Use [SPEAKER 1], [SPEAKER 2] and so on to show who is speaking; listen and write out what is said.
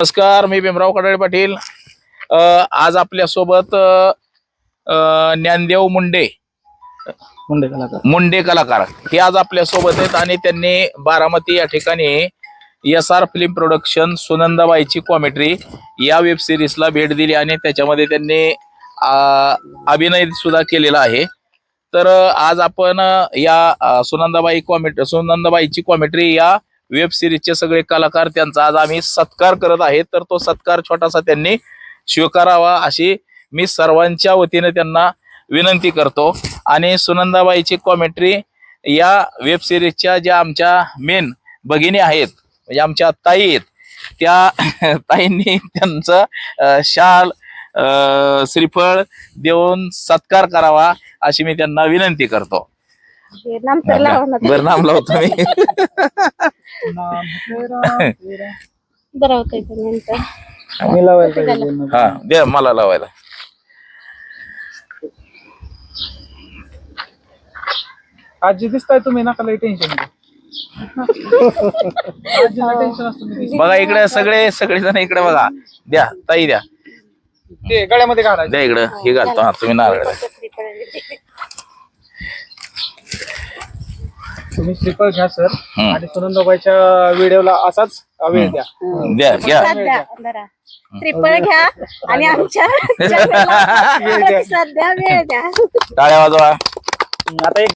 [SPEAKER 1] नमस्कार, मी भीमराव कडाळे पाटील. आज आपल्या सोबत ज्ञानदेव मुंडे कलाकार हे आज आपल्या सोबत आहेत आणि त्यांनी बारामती या ठिकाणी SR फिल्म प्रोडक्शन सुनंदाबाईची कॉमेंट्री या वेब सिरीजला भेट दिली आणि त्याच्यामध्ये त्यांनी अभिनय सुद्धा केलेला आहे. तर आज आपण या सुनंदाबाईची कॉमेंट्री या वेब सिरीजचे सगळे कलाकार त्यांचा आज आम्ही सत्कार करत आहेत. तर तो सत्कार छोटासा त्यांनी स्वीकारावा अशी मी सर्वांच्या वतीने त्यांना विनंती करतो. आणि सुनंदाबाईची कॉमेंट्री या वेब सिरीजच्या ज्या आमच्या मेन भगिनी आहेत म्हणजे आमच्या ताई आहेत त्या ताईंनी त्यांचं शाल श्रीफळ देऊन सत्कार करावा अशी मी त्यांना विनंती करतो. बरं, नाम लावतो मी. हा द्या मला लावायला.
[SPEAKER 2] आजी दिसताय तुम्ही नका लई टेन्शन
[SPEAKER 1] बघा इकडे सगळेजण इकडे बघा. द्या ताई द्या,
[SPEAKER 2] ते गळ्यामध्ये घालायचं.
[SPEAKER 1] द्या इकडे हे घालतो. हा तुम्ही नारळ द्या.
[SPEAKER 2] तुम्ही श्रीफळ घ्या सर आणि सुनंदाबाईच्या व्हिडिओला असाच वेळ द्या.
[SPEAKER 1] द्या घ्या
[SPEAKER 3] श्रीफळ घ्या आणि आमच्या चॅनलला प्रतिसाद द्या, वेळ द्या.
[SPEAKER 1] टाळ्या वाजवा.
[SPEAKER 2] आता एक